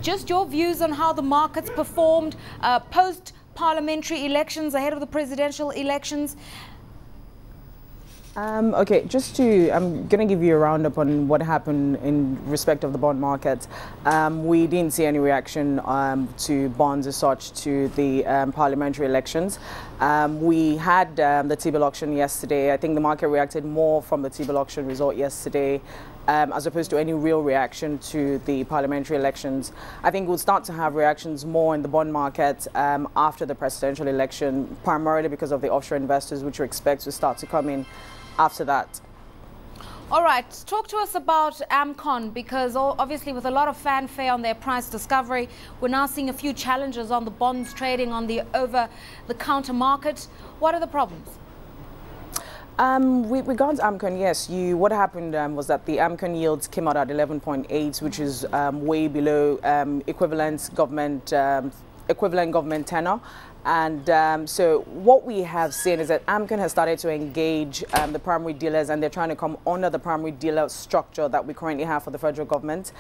Just your views on how the markets performed post-parliamentary elections, ahead of the presidential elections. Okay, I'm going to give you a roundup on what happened in respect of the bond market. We didn't see any reaction to bonds as such to the parliamentary elections. We had the T-bill auction yesterday. I think the market reacted more from the T-bill auction result yesterday as opposed to any real reaction to the parliamentary elections. I think we'll start to have reactions more in the bond market after the presidential election, primarily because of the offshore investors, which we expect to start to come in after that. All right, talk to us about AMCON, because obviously with a lot of fanfare on their price discovery, we're now seeing a few challenges on the bonds trading on the over-the-counter market. What are the problems? With regards to AMCON, yes, what happened was that the AMCON yields came out at 11.8, which is way below equivalent government tenor. And so what we have seen is that AMCON has started to engage the primary dealers, and they're trying to come under the primary dealer structure that we currently have for the federal government.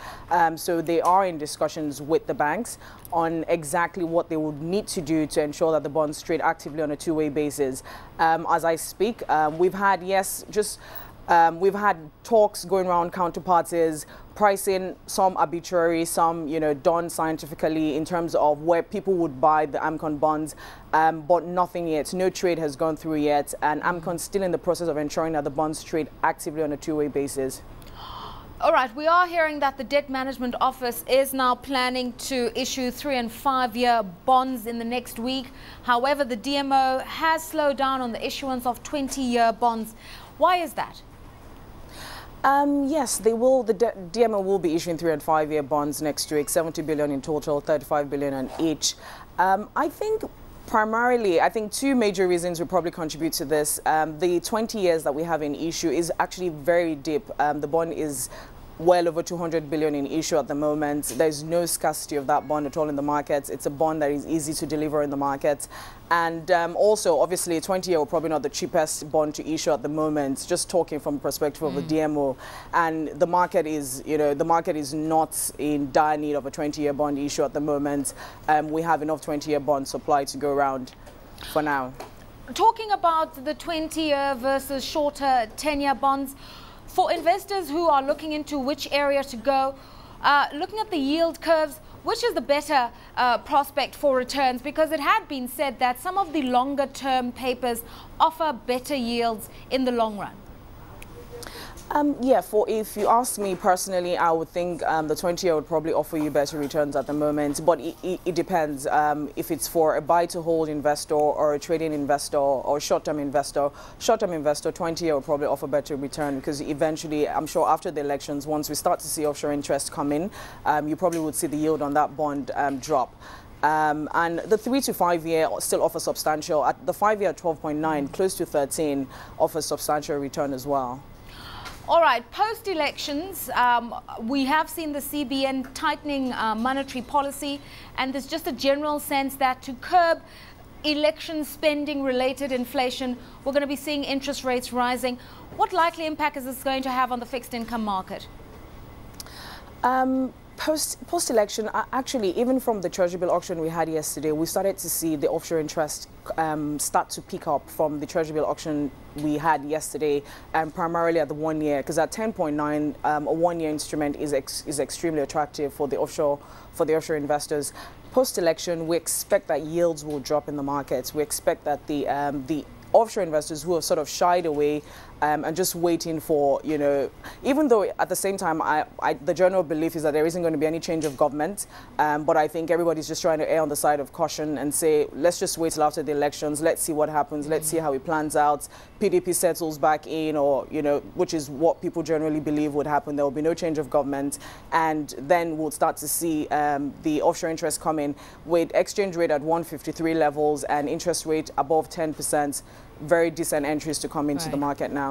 So they are in discussions with the banks on exactly what they would need to do to ensure that the bonds trade actively on a two-way basis. As I speak, we've had, we've had talks going around counterparties, pricing, some arbitrary, some, done scientifically in terms of where people would buy the AMCON bonds, but nothing yet. No trade has gone through yet, and AMCON's still in the process of ensuring that the bonds trade actively on a two-way basis. All right, we are hearing that the Debt Management Office is now planning to issue 3- and 5-year bonds in the next week. However, the DMO has slowed down on the issuance of 20-year bonds. Why is that? Yes, they will. The DMO will be issuing 3- and 5-year bonds next week, 70 billion in total, 35 billion on each. I think primarily, two major reasons will probably contribute to this. The 20 years that we have in issue is actually very deep. The bond is well over 200 billion in issue at the moment. There's no scarcity of that bond at all in the markets. It's a bond that is easy to deliver in the market. And also, obviously, 20-year will probably not the cheapest bond to issue at the moment, just talking from the perspective of the DMO. And the market is, the market is not in dire need of a 20-year bond issue at the moment. We have enough 20-year bond supply to go around for now. Talking about the 20-year versus shorter 10-year bonds, for investors who are looking into which area to go, looking at the yield curves, which is the better prospect for returns? Because it had been said that some of the longer term papers offer better yields in the long run. If you ask me personally, I would think the 20-year would probably offer you better returns at the moment, but it depends if it's for a buy-to-hold investor or a trading investor or short-term investor. Short-term investor, 20-year will probably offer better return, because eventually, I'm sure after the elections, once we start to see offshore interest come in, you probably would see the yield on that bond drop. And the 3- to 5-year still offers substantial. At the 5-year, 12.9, close to 13, offers substantial return as well. All right, post-elections, we have seen the CBN tightening monetary policy, and there's just a general sense that to curb election spending-related inflation, we're going to be seeing interest rates rising. What likely impact is this going to have on the fixed income market? Post-election, actually, even from the Treasury bill auction we had yesterday, we started to see the offshore interest start to pick up from the Treasury bill auction we had yesterday, and primarily at the 1 year, because at 10.9, a 1-year instrument is extremely attractive for the offshore investors. Post-election, we expect that yields will drop in the markets. We expect that the offshore investors who have sort of shied away and just waiting for, even though at the same time, the general belief is that there isn't going to be any change of government, but I think everybody's just trying to err on the side of caution and say, let's just wait till after the elections, let's see what happens, let's see how it plans out, PDP settles back in, or, which is what people generally believe would happen. There will be no change of government, and then we'll start to see the offshore interest come in with exchange rate at 153 levels and interest rate above 10%. Very decent entries to come into the market now.